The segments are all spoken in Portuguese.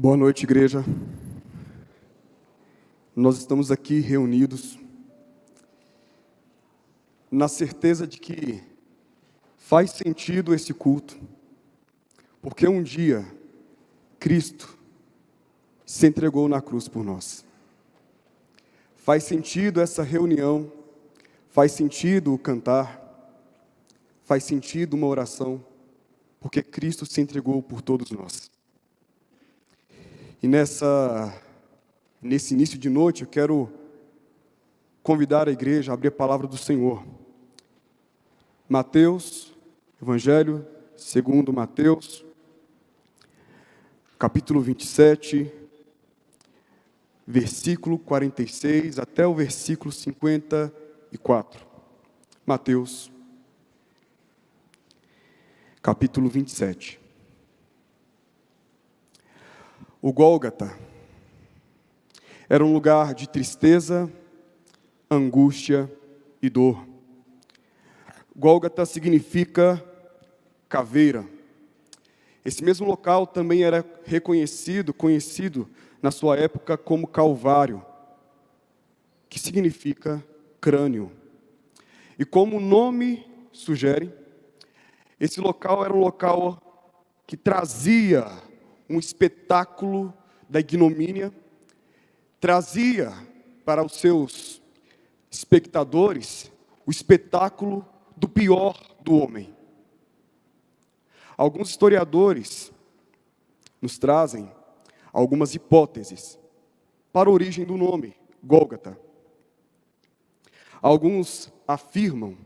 Boa noite, igreja. Nós estamos aqui reunidos na certeza de que faz sentido esse culto, porque um dia Cristo se entregou na cruz por nós. Faz sentido essa reunião, faz sentido o cantar, faz sentido uma oração, porque Cristo se entregou por todos nós. E nesse início de noite, eu quero convidar a igreja a abrir a palavra do Senhor. Mateus, Evangelho segundo Mateus, capítulo 27, versículo 46 até o versículo 54. Mateus, capítulo 27. O Gólgota era um lugar de tristeza, angústia e dor. Gólgota significa caveira. Esse mesmo local também era conhecido na sua época como Calvário, que significa crânio. E como o nome sugere, esse local era um local que trazia um espetáculo da ignomínia, trazia para os seus espectadores o espetáculo do pior do homem. Alguns historiadores nos trazem algumas hipóteses para a origem do nome, Gólgota. Alguns afirmam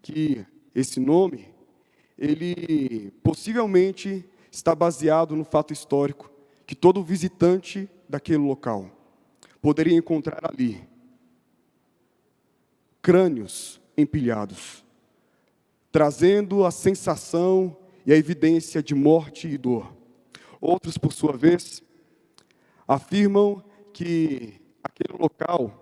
que esse nome, ele possivelmente está baseado no fato histórico que todo visitante daquele local poderia encontrar ali crânios empilhados, trazendo a sensação e a evidência de morte e dor. Outros, por sua vez, afirmam que aquele local,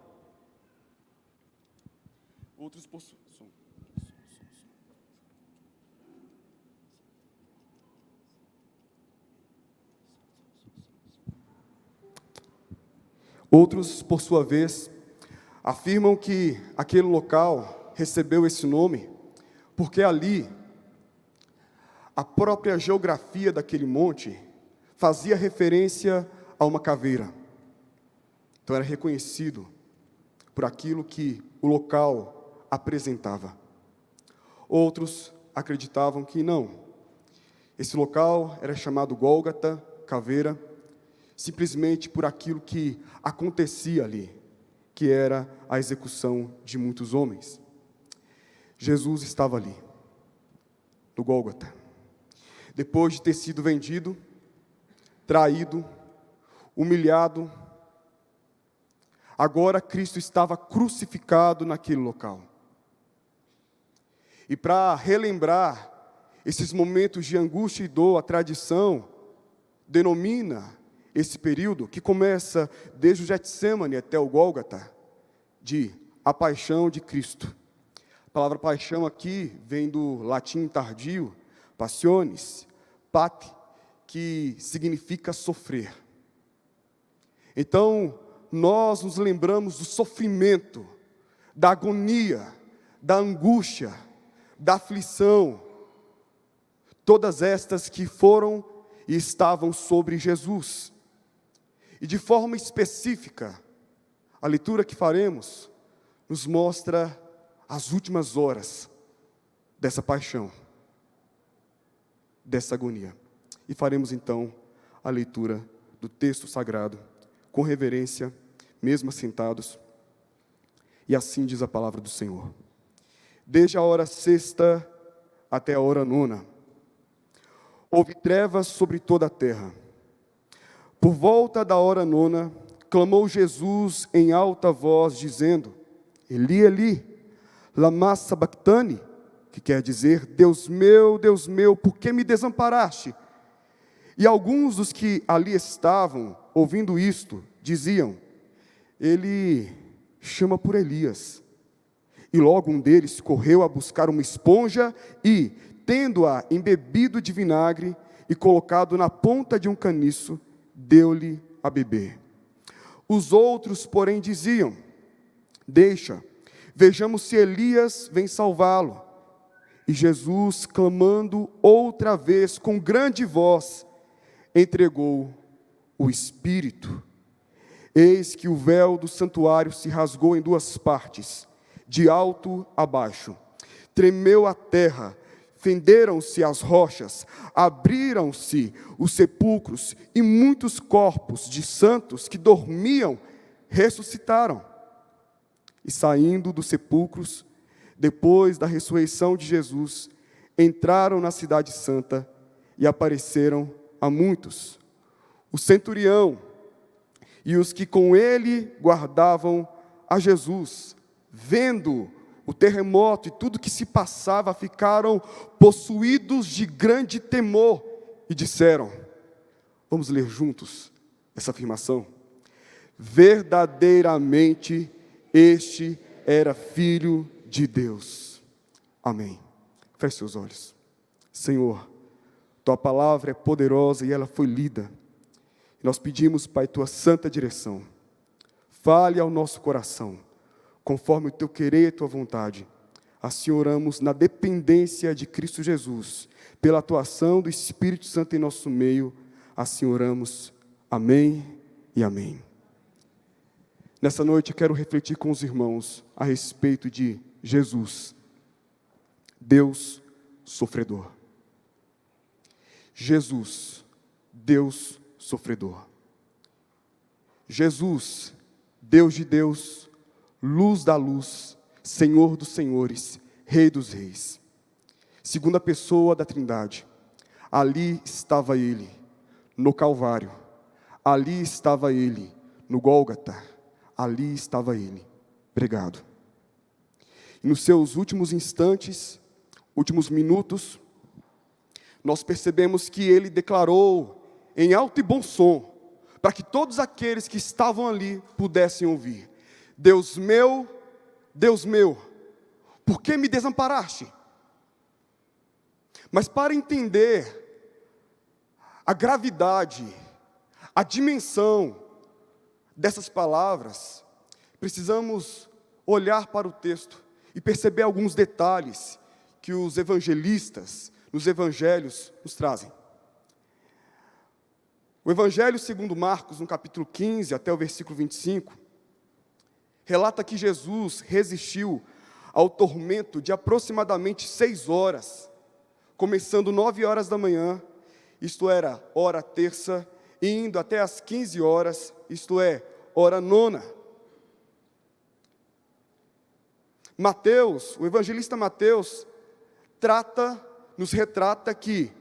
Outros, por sua vez, afirmam que aquele local recebeu esse nome porque ali a própria geografia daquele monte fazia referência a uma caveira. Então era reconhecido por aquilo que o local apresentava. Outros acreditavam que não. Esse local era chamado Gólgota, caveira, simplesmente por aquilo que acontecia ali, que era a execução de muitos homens. Jesus estava ali, no Gólgota. Depois de ter sido vendido, traído, humilhado, agora Cristo estava crucificado naquele local. E para relembrar esses momentos de angústia e dor, a tradição denomina esse período, que começa desde o Getsêmani até o Gólgota, de a paixão de Cristo. A palavra paixão aqui vem do latim tardio, passiones, pate, que significa sofrer. Então, nós nos lembramos do sofrimento, da agonia, da angústia, da aflição, todas estas que foram e estavam sobre Jesus. E de forma específica, a leitura que faremos nos mostra as últimas horas dessa paixão, dessa agonia. E faremos então a leitura do texto sagrado, com reverência, mesmo assentados. E assim diz a palavra do Senhor. Desde a hora sexta até a hora nona, houve trevas sobre toda a terra. Por volta da hora nona, clamou Jesus em alta voz, dizendo: Eli, Eli, lama sabachthani, que quer dizer: Deus meu, por que me desamparaste? E alguns dos que ali estavam, ouvindo isto, diziam: Ele chama por Elias. E logo um deles correu a buscar uma esponja e, tendo-a embebido de vinagre e colocado na ponta de um caniço, deu-lhe a beber. Os outros, porém, diziam: deixa, vejamos se Elias vem salvá-lo. E Jesus, clamando outra vez com grande voz, entregou o Espírito. Eis que o véu do santuário se rasgou em duas partes, de alto a baixo. Tremeu a terra, fenderam-se as rochas, abriram-se os sepulcros, e muitos corpos de santos que dormiam ressuscitaram. E saindo dos sepulcros, depois da ressurreição de Jesus, entraram na cidade santa e apareceram a muitos. O centurião e os que com ele guardavam a Jesus, vendo o terremoto e tudo que se passava, ficaram possuídos de grande temor e disseram: vamos ler juntos essa afirmação? Verdadeiramente este era Filho de Deus. Amém. Feche seus olhos. Senhor, tua palavra é poderosa e ela foi lida. Nós pedimos, Pai, tua santa direção. Fale ao nosso coração, conforme o teu querer e tua vontade. Assim oramos na dependência de Cristo Jesus, pela atuação do Espírito Santo em nosso meio. Assim oramos. Amém e amém. Nessa noite eu quero refletir com os irmãos a respeito de Jesus, Deus sofredor. Jesus, Deus sofredor. Jesus, Deus de Deus, luz da luz, Senhor dos senhores, Rei dos reis. Segunda pessoa da Trindade. Ali estava Ele, no Calvário. Ali estava Ele, no Gólgota. Ali estava Ele, pregado. E nos seus últimos instantes, últimos minutos, nós percebemos que Ele declarou em alto e bom som, para que todos aqueles que estavam ali pudessem ouvir: Deus meu, por que me desamparaste? Mas para entender a gravidade, a dimensão dessas palavras, precisamos olhar para o texto e perceber alguns detalhes que os evangelistas, nos evangelhos, nos trazem. O Evangelho segundo Marcos, no capítulo 15, até o versículo 25, relata que Jesus resistiu ao tormento de aproximadamente 6 horas, começando 9 horas da manhã, isto era, hora terça, e indo até as 15 horas, isto é, hora nona. Mateus, o evangelista Mateus, nos retrata que,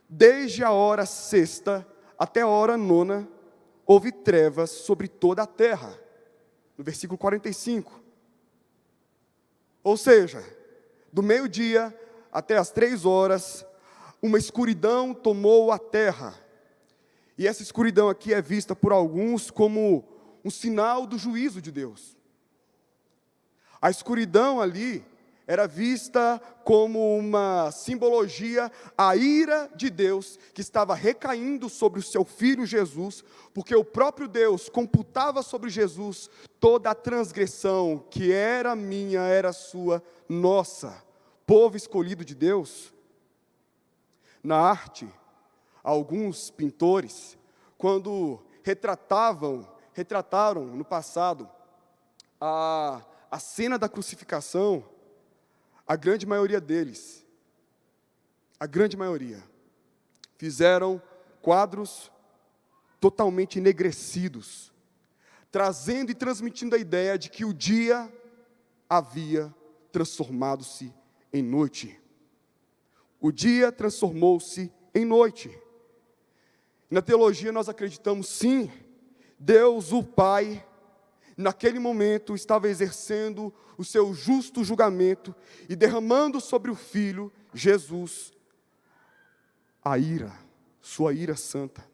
desde a hora sexta até a hora nona, houve trevas sobre toda a terra, no versículo 45. Ou seja, do meio-dia até as 3 horas, uma escuridão tomou a terra. E essa escuridão aqui é vista por alguns como um sinal do juízo de Deus. A escuridão ali era vista como uma simbologia, a ira de Deus que estava recaindo sobre o seu Filho Jesus, porque o próprio Deus computava sobre Jesus toda a transgressão que era minha, era sua, nossa, povo escolhido de Deus. Na arte, alguns pintores, quando retrataram no passado a cena da crucificação, a grande maioria deles, fizeram quadros totalmente enegrecidos, trazendo e transmitindo a ideia de que o dia havia transformado-se em noite. O dia transformou-se em noite. Na teologia nós acreditamos sim, Deus o Pai, naquele momento estava exercendo o seu justo julgamento e derramando sobre o Filho, Jesus, a ira, sua ira santa.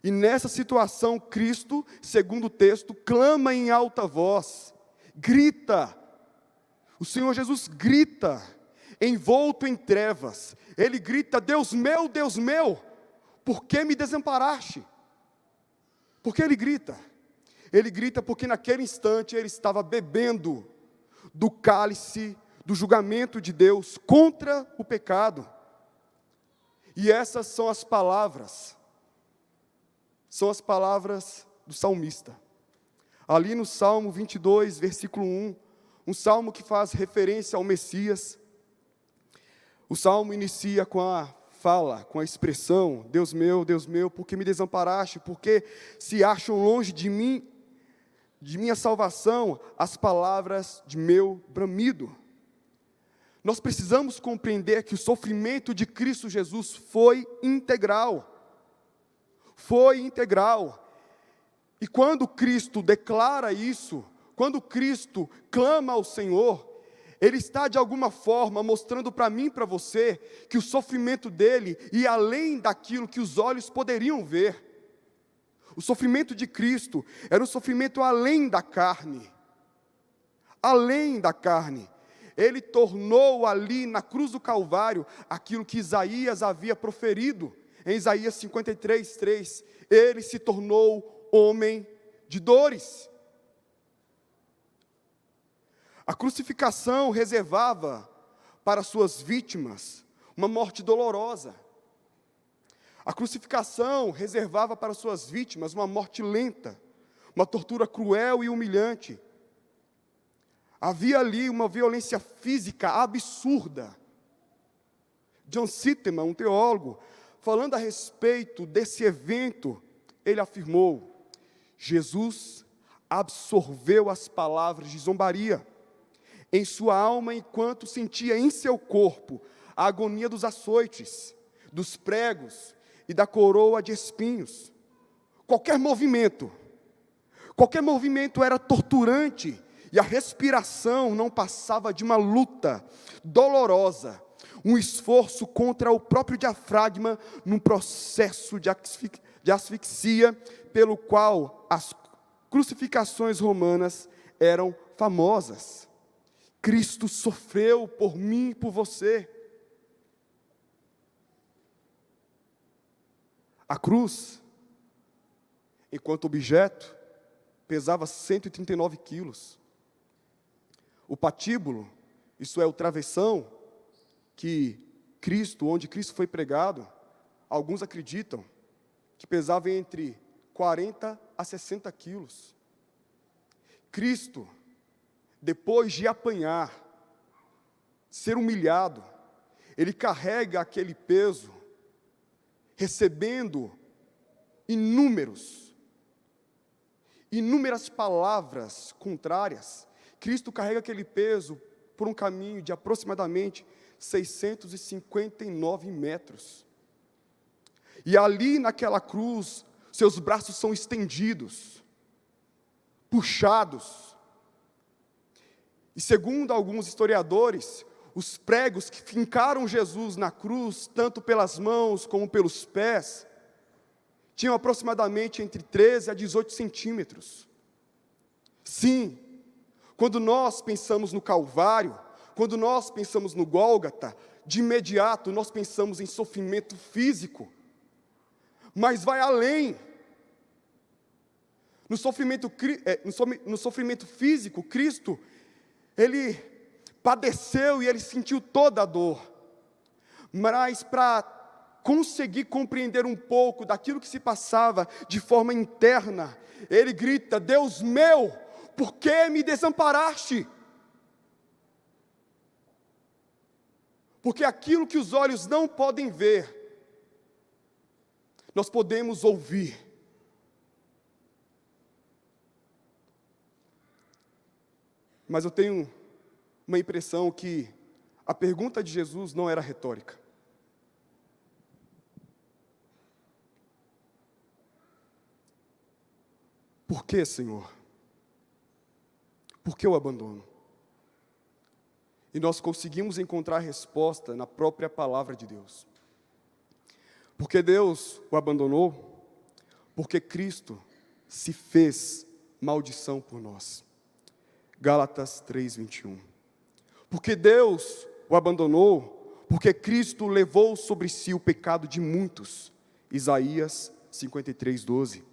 E nessa situação, Cristo, segundo o texto, clama em alta voz, grita. O Senhor Jesus grita, envolto em trevas. Ele grita: Deus meu, por que me desamparaste? Por que ele grita? Ele grita porque naquele instante ele estava bebendo do cálice do julgamento de Deus contra o pecado. E essas são as palavras do salmista. Ali no Salmo 22, versículo 1, um salmo que faz referência ao Messias. O salmo inicia com a expressão: Deus meu, por que me desamparaste? Por que se acham longe de mim, de minha salvação, as palavras de meu bramido? Nós precisamos compreender que o sofrimento de Cristo Jesus foi integral. Foi integral. E quando Cristo declara isso, quando Cristo clama ao Senhor, Ele está de alguma forma mostrando para mim e para você que o sofrimento dele ia além daquilo que os olhos poderiam ver. O sofrimento de Cristo era um sofrimento além da carne. Além da carne. Ele tornou ali na cruz do Calvário aquilo que Isaías havia proferido. Em Isaías 53, 3, ele se tornou homem de dores. A crucificação reservava para suas vítimas uma morte dolorosa. A crucificação reservava para suas vítimas uma morte lenta, uma tortura cruel e humilhante. Havia ali uma violência física absurda. John Sitteman, um teólogo, falando a respeito desse evento, ele afirmou: Jesus absorveu as palavras de zombaria em sua alma enquanto sentia em seu corpo a agonia dos açoites, dos pregos e da coroa de espinhos. Qualquer movimento era torturante, e a respiração não passava de uma luta dolorosa, um esforço contra o próprio diafragma, num processo de asfixia, pelo qual as crucificações romanas eram famosas. Cristo sofreu por mim e por você. A cruz, enquanto objeto, pesava 139 quilos. O patíbulo, isso é o travessão, onde Cristo foi pregado, alguns acreditam que pesava entre 40 a 60 quilos. Cristo, depois de apanhar, ser humilhado, ele carrega aquele peso, recebendo inúmeras palavras contrárias. Cristo carrega aquele peso por um caminho de aproximadamente 659 metros. E ali naquela cruz, seus braços são estendidos, puxados. E segundo alguns historiadores, os pregos que fincaram Jesus na cruz, tanto pelas mãos como pelos pés, tinham aproximadamente entre 13 a 18 centímetros. Sim, quando nós pensamos no Calvário, quando nós pensamos no Gólgota, de imediato nós pensamos em sofrimento físico, mas vai além. No sofrimento físico, Cristo, Ele padeceu e Ele sentiu toda a dor, mas para conseguir compreender um pouco daquilo que se passava de forma interna, Ele grita: Deus meu, por que me desamparaste? Porque aquilo que os olhos não podem ver, nós podemos ouvir. Mas eu tenho uma impressão que a pergunta de Jesus não era retórica. Por que, Senhor? Por que eu abandono? E nós conseguimos encontrar a resposta na própria palavra de Deus. Porque Deus o abandonou? Porque Cristo se fez maldição por nós. Gálatas 3:21. Porque Deus o abandonou? Porque Cristo levou sobre si o pecado de muitos. Isaías 53:12.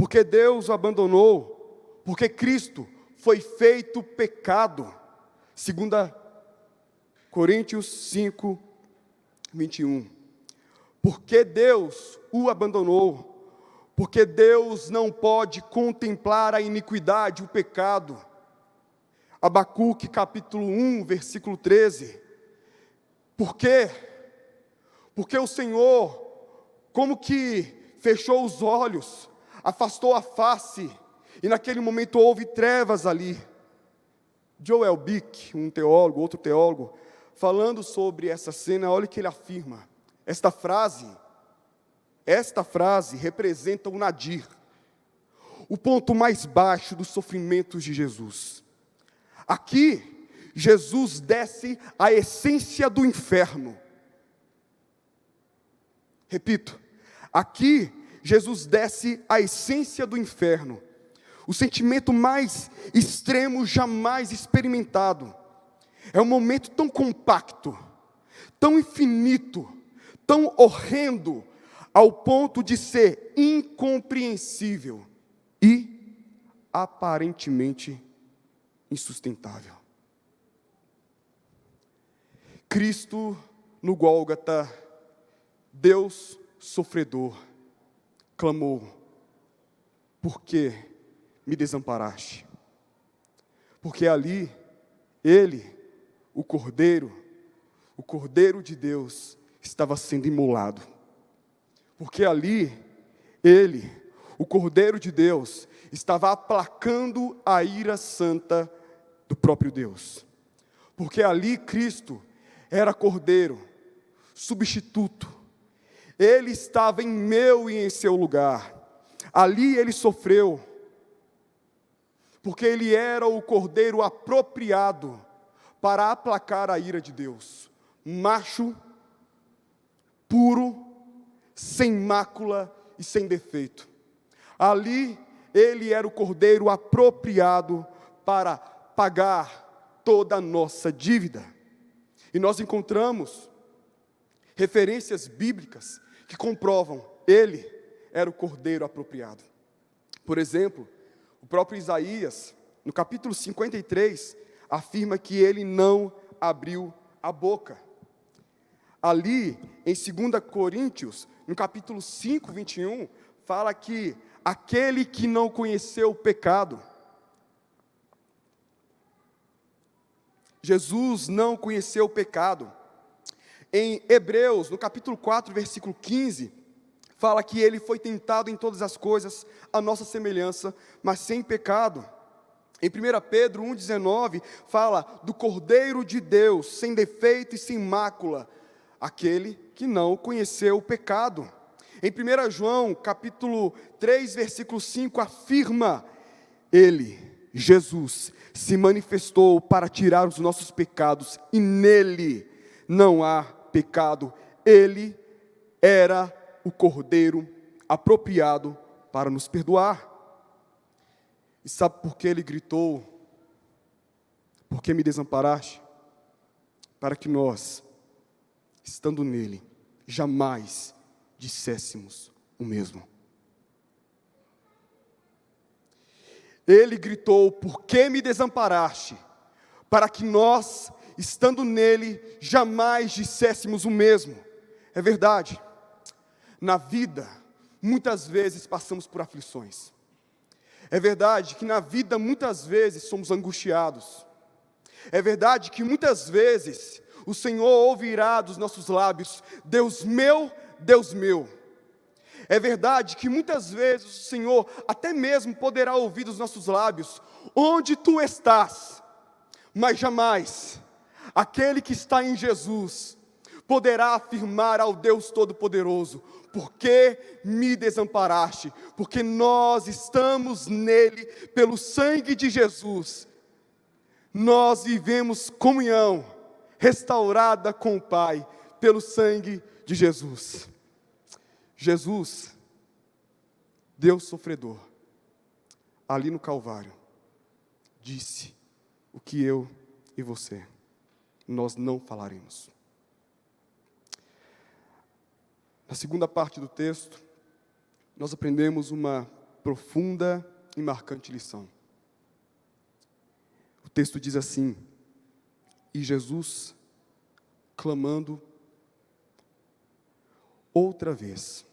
porque Deus o abandonou, porque Cristo foi feito pecado. 2 Coríntios 5, 21. Porque Deus o abandonou, porque Deus não pode contemplar a iniquidade, o pecado. Abacuque capítulo 1, versículo 13. Por quê? Porque o Senhor, como que fechou os olhos, afastou a face, e naquele momento houve trevas ali. Joel Bick, um teólogo, outro teólogo, falando sobre essa cena, olha o que ele afirma. Esta frase representa o nadir, o ponto mais baixo dos sofrimentos de Jesus. Aqui, Jesus desce à essência do inferno. Repito, aqui, Jesus desce à essência do inferno, o sentimento mais extremo jamais experimentado. É um momento tão compacto, tão infinito, tão horrendo, ao ponto de ser incompreensível e aparentemente insustentável. Cristo no Gólgota, Deus sofredor, clamou: por que me desamparaste? Porque ali, Ele, o Cordeiro de Deus, estava sendo imolado. Porque ali, Ele, o Cordeiro de Deus, estava aplacando a ira santa do próprio Deus. Porque ali Cristo era Cordeiro, substituto. Ele estava em meu e em seu lugar. Ali Ele sofreu, porque Ele era o Cordeiro apropriado para aplacar a ira de Deus. Macho, puro, sem mácula e sem defeito. Ali Ele era o Cordeiro apropriado para pagar toda a nossa dívida. E nós encontramos referências bíblicas que comprovam: Ele era o Cordeiro apropriado. Por exemplo, o próprio Isaías, no capítulo 53, afirma que Ele não abriu a boca. Ali, em 2 Coríntios, no capítulo 5, 21, fala que aquele que não conheceu o pecado, Jesus não conheceu o pecado. Em Hebreus, no capítulo 4, versículo 15, fala que Ele foi tentado em todas as coisas, à nossa semelhança, mas sem pecado. Em 1 Pedro 1,19, fala do Cordeiro de Deus, sem defeito e sem mácula, aquele que não conheceu o pecado. Em 1 João, capítulo 3, versículo 5, afirma: Ele, Jesus, se manifestou para tirar os nossos pecados, e nele não há pecado. Ele era o Cordeiro apropriado para nos perdoar. E sabe por que Ele gritou: por que me desamparaste? Para que nós, estando nele, jamais disséssemos o mesmo. Ele gritou: por que me desamparaste? Para que nós, estando nele, jamais disséssemos o mesmo. É verdade, na vida, muitas vezes passamos por aflições. É verdade que na vida, muitas vezes, somos angustiados. É verdade que muitas vezes o Senhor ouvirá dos nossos lábios: Deus meu, Deus meu. É verdade que muitas vezes o Senhor até mesmo poderá ouvir dos nossos lábios: onde tu estás? Mas jamais aquele que está em Jesus poderá afirmar ao Deus Todo-Poderoso: por que me desamparaste? Porque nós estamos nele, pelo sangue de Jesus. Nós vivemos comunhão restaurada com o Pai, pelo sangue de Jesus. Jesus, Deus sofredor, ali no Calvário, disse o que eu e você, nós não falaremos. Na segunda parte do texto, nós aprendemos uma profunda e marcante lição. O texto diz assim: e Jesus, clamando outra vez,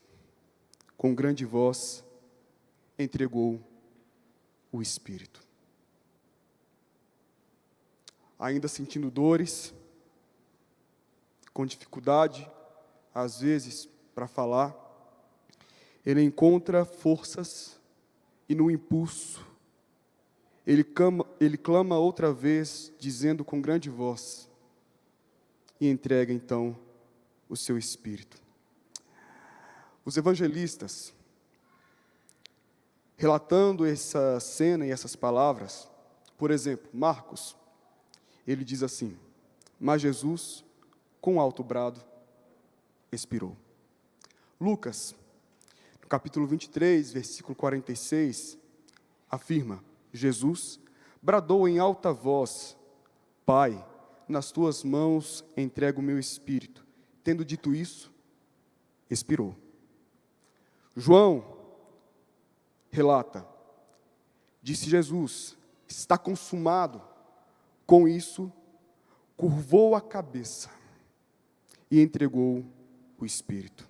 com grande voz, entregou o Espírito. Ainda sentindo dores, com dificuldade, às vezes, para falar, ele encontra forças e no impulso, ele clama outra vez, dizendo com grande voz, e entrega então o seu Espírito. Os evangelistas, relatando essa cena e essas palavras, por exemplo, Marcos, ele diz assim: mas Jesus, com alto brado, expirou. Lucas, no capítulo 23, versículo 46, afirma: Jesus bradou em alta voz: Pai, nas tuas mãos entrego o meu espírito. Tendo dito isso, expirou. João relata: disse Jesus, está consumado. Com isso, curvou a cabeça e entregou o Espírito.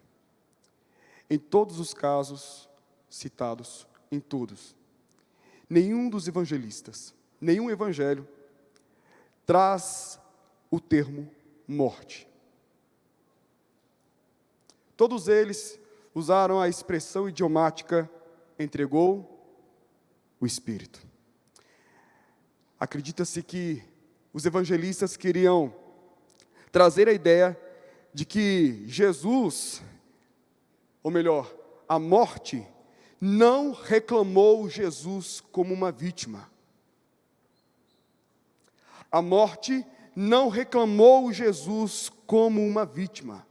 Em todos os casos citados, em todos, nenhum dos evangelistas, nenhum evangelho, traz o termo morte. Todos eles usaram a expressão idiomática, entregou o Espírito. Acredita-se que os evangelistas queriam trazer a ideia de que Jesus, ou melhor, a morte, não reclamou Jesus como uma vítima. A morte não reclamou Jesus como uma vítima,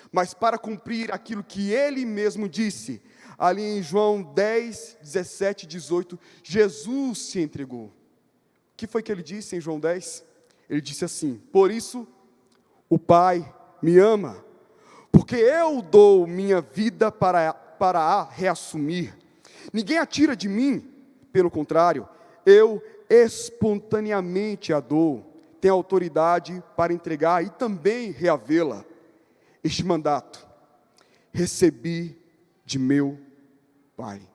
mas para cumprir aquilo que ele mesmo disse, ali em João 10, 17 e 18, Jesus se entregou. O que foi que ele disse em João 10? Ele disse assim: por isso o Pai me ama, porque eu dou minha vida para a reassumir. Ninguém a tira de mim, pelo contrário, eu espontaneamente a dou. Tenho autoridade para entregar e também reavê-la. Este mandato recebi de meu Pai.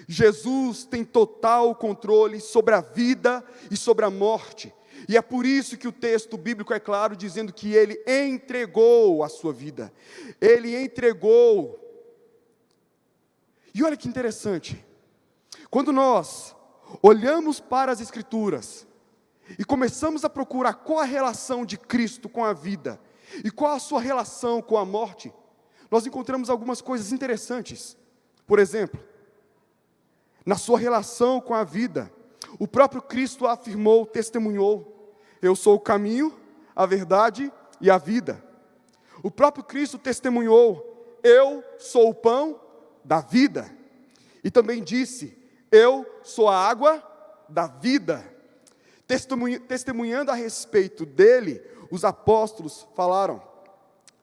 Jesus tem total controle sobre a vida e sobre a morte. E é por isso que o texto bíblico é claro, dizendo que ele entregou a sua vida. Ele entregou. E olha que interessante. Quando nós olhamos para as Escrituras e começamos a procurar qual a relação de Cristo com a vida e qual a sua relação com a morte, nós encontramos algumas coisas interessantes. Por exemplo, na sua relação com a vida, o próprio Cristo afirmou, testemunhou: eu sou o caminho, a verdade e a vida. O próprio Cristo testemunhou: eu sou o pão da vida. E também disse: eu sou a água da vida. Testemunhando a respeito dele, os apóstolos falaram,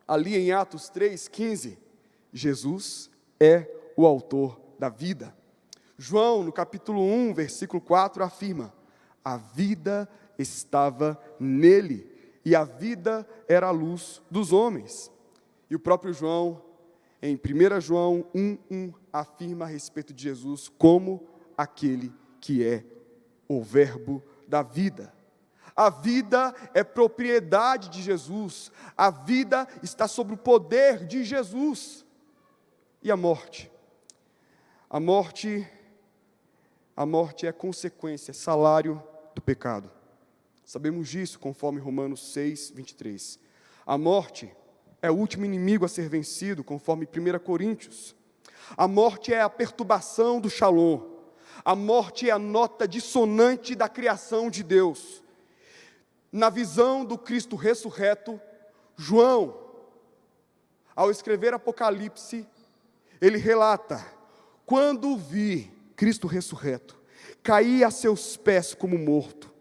ali em Atos 3,15, Jesus é o autor da vida. João, no capítulo 1, versículo 4, afirma: a vida estava nele, e a vida era a luz dos homens. E o próprio João, em 1 João 1,1, afirma a respeito de Jesus como aquele que é o verbo da vida. A vida é propriedade de Jesus, a vida está sob o poder de Jesus. E a morte? A morte é consequência, salário do pecado. Sabemos disso conforme Romanos 6, 23. A morte é o último inimigo a ser vencido, conforme 1 Coríntios. A morte é a perturbação do Shalom. A morte é a nota dissonante da criação de Deus. Na visão do Cristo ressurreto, João, ao escrever Apocalipse, ele relata: quando vi Cristo ressurreto, caí a seus pés como morto.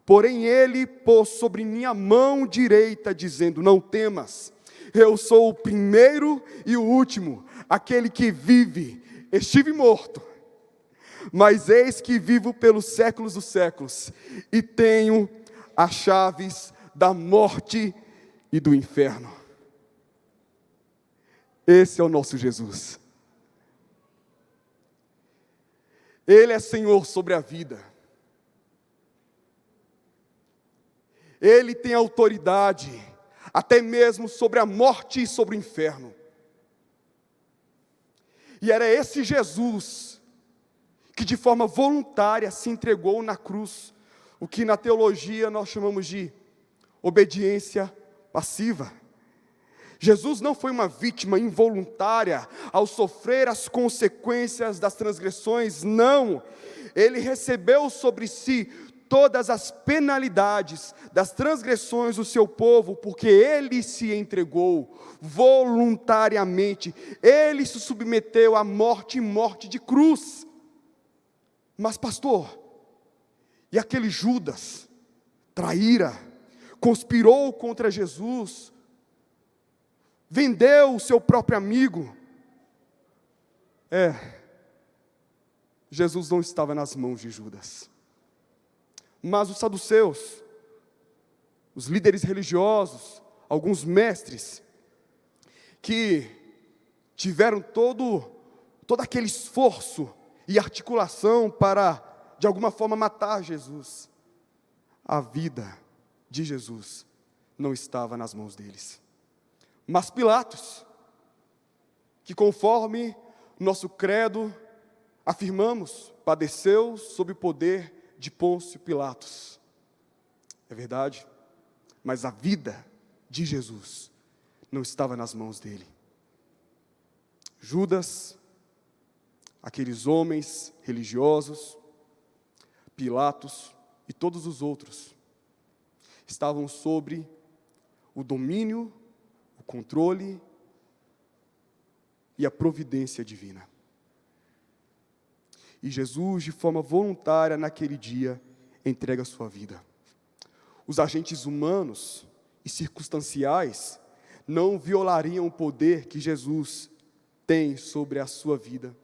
Porém ele pôs sobre minha mão direita, dizendo: não temas, eu sou o primeiro e o último, aquele que vive. estive morto, mas eis que vivo pelos séculos dos séculos, e tenho as chaves da morte e do inferno. Esse é o nosso Jesus. Ele é Senhor sobre a vida. Ele tem autoridade, até mesmo sobre a morte e sobre o inferno. E era esse Jesus que de forma voluntária se entregou na cruz, o que na teologia nós chamamos de obediência passiva. Jesus não foi uma vítima involuntária ao sofrer as consequências das transgressões, não. Ele recebeu sobre si todas as penalidades das transgressões do seu povo, porque ele se entregou voluntariamente, ele se submeteu à morte e morte de cruz. Mas pastor, e aquele Judas, traíra, conspirou contra Jesus, vendeu o seu próprio amigo? Jesus não estava nas mãos de Judas. Mas os saduceus, os líderes religiosos, alguns mestres, que tiveram todo aquele esforço e articulação para, de alguma forma, matar Jesus, a vida de Jesus não estava nas mãos deles. Mas Pilatos, que conforme nosso credo afirmamos, padeceu sob o poder de Pôncio Pilatos. É verdade, mas a vida de Jesus não estava nas mãos dele. Judas, aqueles homens religiosos, Pilatos e todos os outros estavam sobre o domínio, o controle e a providência divina. E Jesus, de forma voluntária, naquele dia, entrega a sua vida. Os agentes humanos e circunstanciais não violariam o poder que Jesus tem sobre a sua vida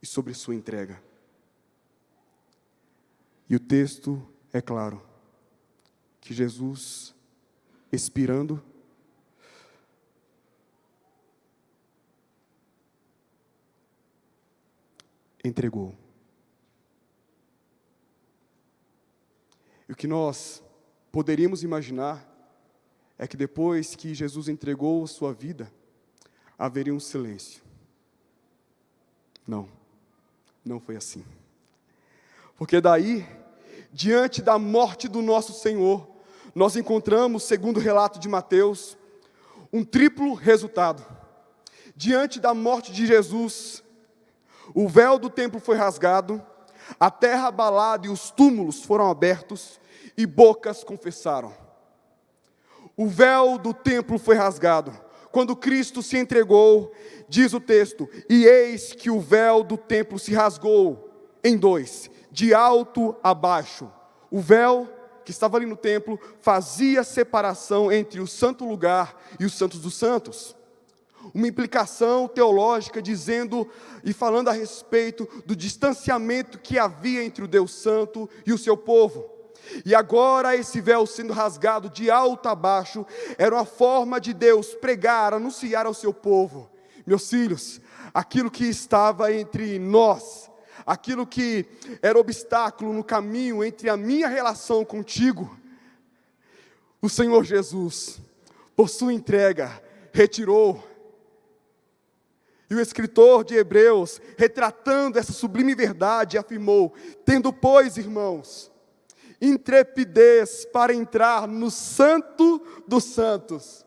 e sobre a sua entrega. E o texto é claro, que Jesus, expirando, entregou. E o que nós poderíamos imaginar é que depois que Jesus entregou a sua vida, haveria um silêncio. Não foi assim. Porque daí, diante da morte do nosso Senhor, nós encontramos, segundo o relato de Mateus, um triplo resultado. Diante da morte de Jesus, o véu do templo foi rasgado, a terra abalada e os túmulos foram abertos, e bocas confessaram. O véu do templo foi rasgado. Quando Cristo se entregou, diz o texto, e eis que o véu do templo se rasgou em dois, de alto a baixo. O véu que estava ali no templo fazia separação entre o santo lugar e os santos dos santos. Uma implicação teológica dizendo e falando a respeito do distanciamento que havia entre o Deus Santo e o seu povo. E agora esse véu sendo rasgado de alto a baixo, era uma forma de Deus pregar, anunciar ao seu povo: meus filhos, aquilo que estava entre nós, aquilo que era obstáculo no caminho entre a minha relação contigo, o Senhor Jesus, por sua entrega, retirou. E o escritor de Hebreus, retratando essa sublime verdade, afirmou: tendo, pois, irmãos, intrepidez para entrar no santo dos santos.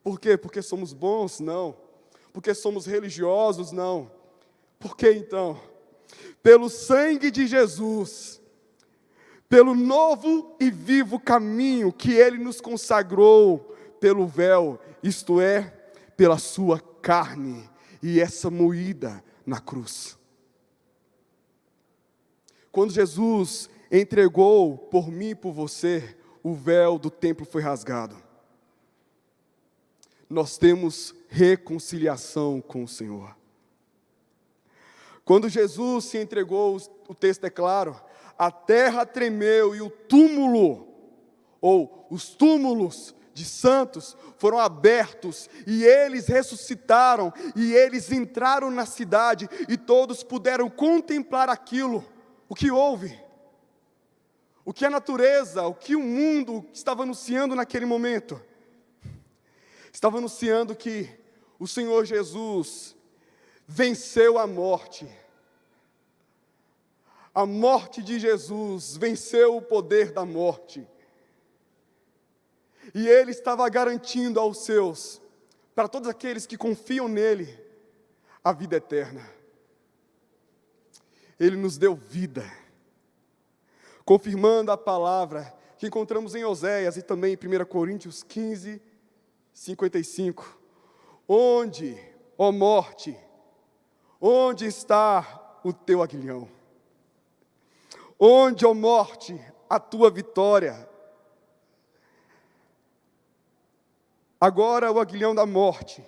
Por quê? Porque somos bons? Não. Porque somos religiosos? Não. Por que então? Pelo sangue de Jesus, pelo novo e vivo caminho que Ele nos consagrou pelo véu, isto é, pela sua carne, e essa moída na cruz. Quando Jesus entregou por mim e por você, o véu do templo foi rasgado. Nós temos reconciliação com o Senhor. Quando Jesus se entregou, o texto é claro, a terra tremeu e o túmulo, ou os túmulos de santos foram abertos, e eles ressuscitaram, e eles entraram na cidade, e todos puderam contemplar aquilo, o que houve, o que a natureza, o que o mundo estava anunciando naquele momento. Estava anunciando que o Senhor Jesus venceu a morte. A morte de Jesus venceu o poder da morte. E Ele estava garantindo aos seus, para todos aqueles que confiam nele, a vida eterna. Ele nos deu vida, confirmando a palavra que encontramos em Oséias e também em 1 Coríntios 15, 55. Onde, ó morte, onde está o teu aguilhão? Onde, ó morte, a tua vitória? Agora o aguilhão da morte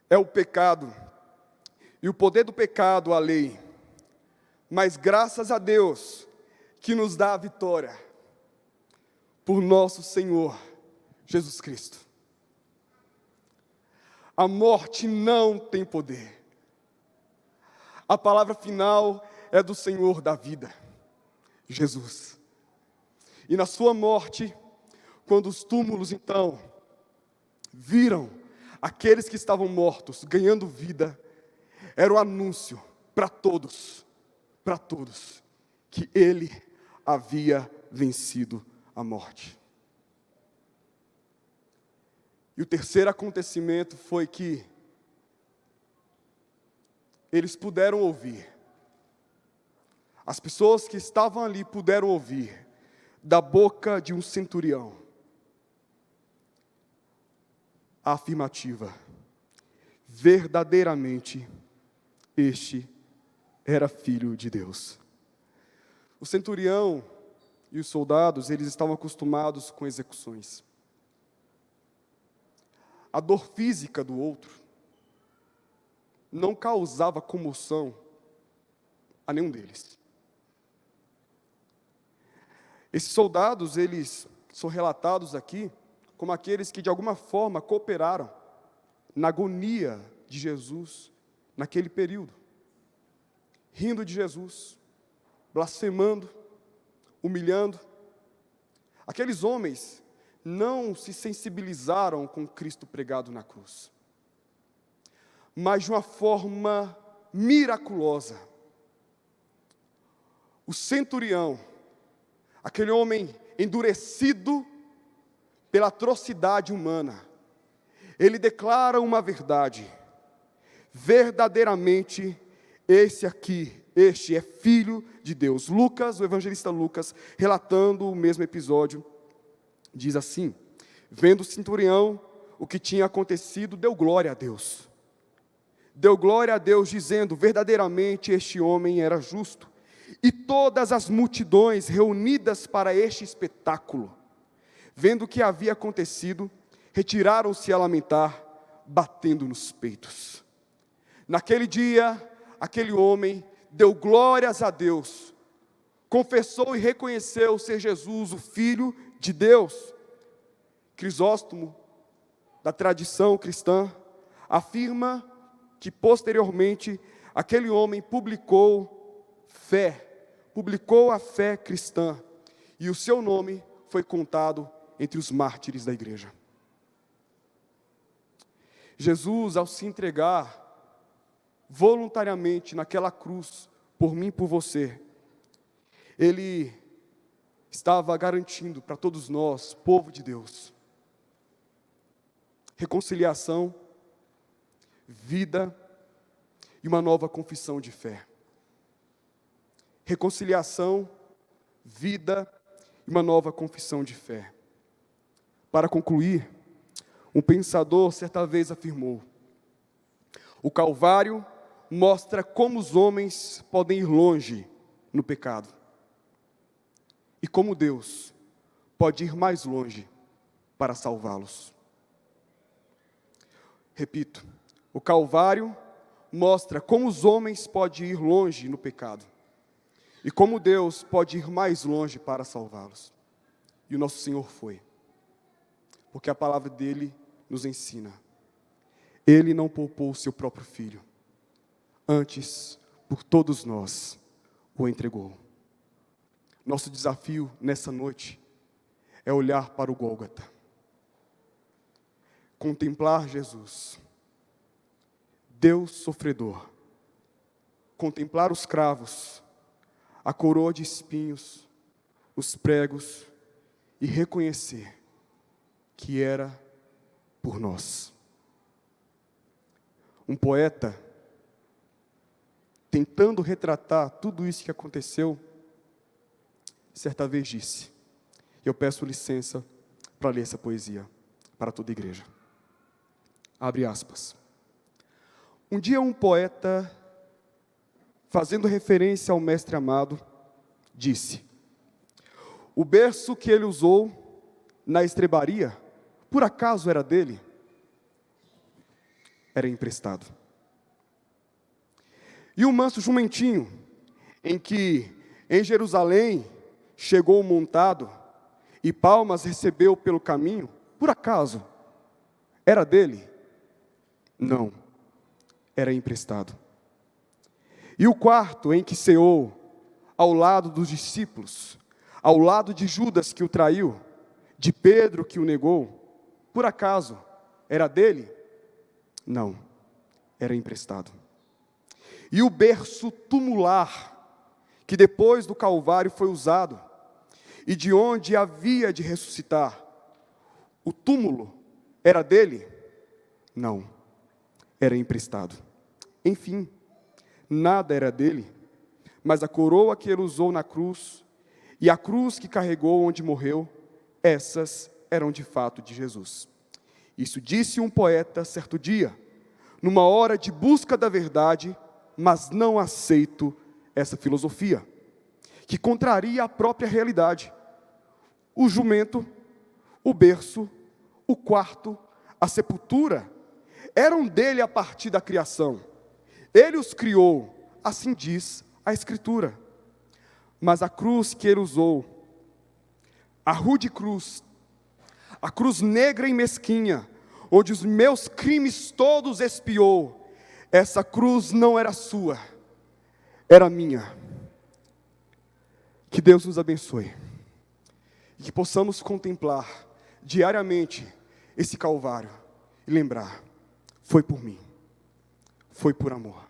é o pecado, e o poder do pecado, a lei. Mas graças a Deus que nos dá a vitória, por nosso Senhor Jesus Cristo. A morte não tem poder. A palavra final é do Senhor da vida, Jesus. E na sua morte, quando os túmulos então viram aqueles que estavam mortos ganhando vida, era o anúncio para todos, que Ele havia vencido a morte. E o terceiro acontecimento foi que eles puderam ouvir, as pessoas que estavam ali puderam ouvir, da boca de um centurião, a afirmativa: verdadeiramente este era filho de Deus. O centurião e os soldados, eles estavam acostumados com execuções. A dor física do outro não causava comoção a nenhum deles. Esses soldados, eles são relatados aqui como aqueles que de alguma forma cooperaram na agonia de Jesus naquele período, rindo de Jesus, blasfemando, humilhando. Aqueles homens não se sensibilizaram com Cristo pregado na cruz, mas de uma forma miraculosa. O centurião, aquele homem endurecido pela atrocidade humana, ele declara uma verdade: verdadeiramente este é filho de Deus. Lucas, o evangelista Lucas, relatando o mesmo episódio, diz assim: vendo o centurião o que tinha acontecido, deu glória a Deus. Deu glória a Deus, dizendo: verdadeiramente este homem era justo. E todas as multidões reunidas para este espetáculo, vendo o que havia acontecido, retiraram-se a lamentar, batendo nos peitos. Naquele dia, aquele homem deu glórias a Deus, confessou e reconheceu ser Jesus o Filho de Deus. Crisóstomo, da tradição cristã, afirma que posteriormente aquele homem publicou a fé cristã, e o seu nome foi contado entre os mártires da igreja. Jesus, ao se entregar voluntariamente naquela cruz, por mim e por você, Ele estava garantindo para todos nós, povo de Deus, reconciliação, vida e uma nova confissão de fé. Reconciliação, vida e uma nova confissão de fé. Para concluir, um pensador certa vez afirmou: o Calvário mostra como os homens podem ir longe no pecado, e como Deus pode ir mais longe para salvá-los. Repito, o Calvário mostra como os homens podem ir longe no pecado e como Deus pode ir mais longe para salvá-los. E o nosso Senhor foi, porque a palavra dele nos ensina. Ele não poupou o seu próprio Filho, antes, por todos nós, o entregou. Nosso desafio nessa noite é olhar para o Gólgota, contemplar Jesus, Deus sofredor, contemplar os cravos, a coroa de espinhos, os pregos, e reconhecer que era por nós. Um poeta, tentando retratar tudo isso que aconteceu, certa vez disse, e eu peço licença para ler essa poesia para toda a igreja. Abre aspas. Um dia um poeta, fazendo referência ao mestre amado, disse: o berço que ele usou na estrebaria, por acaso era dele? Era emprestado. E o manso jumentinho, em que em Jerusalém chegou montado e palmas recebeu pelo caminho, por acaso era dele? Não, era emprestado. E o quarto em que ceou, ao lado dos discípulos, ao lado de Judas que o traiu, de Pedro que o negou, por acaso era dele? Não, era emprestado. E o berço tumular, que depois do Calvário foi usado, e de onde havia de ressuscitar, o túmulo era dele? Não, era emprestado. Enfim, nada era dele, mas a coroa que ele usou na cruz, e a cruz que carregou onde morreu, essas eram de fato de Jesus. Isso disse um poeta certo dia, numa hora de busca da verdade, mas não aceito essa filosofia, que contraria a própria realidade. O jumento, o berço, o quarto, a sepultura, eram dele a partir da criação. Ele os criou, assim diz a Escritura. Mas a cruz que ele usou, a rude cruz, a cruz negra e mesquinha, onde os meus crimes todos expiou, essa cruz não era sua, era minha. Que Deus nos abençoe, e que possamos contemplar diariamente esse Calvário, e lembrar, foi por mim, foi por amor.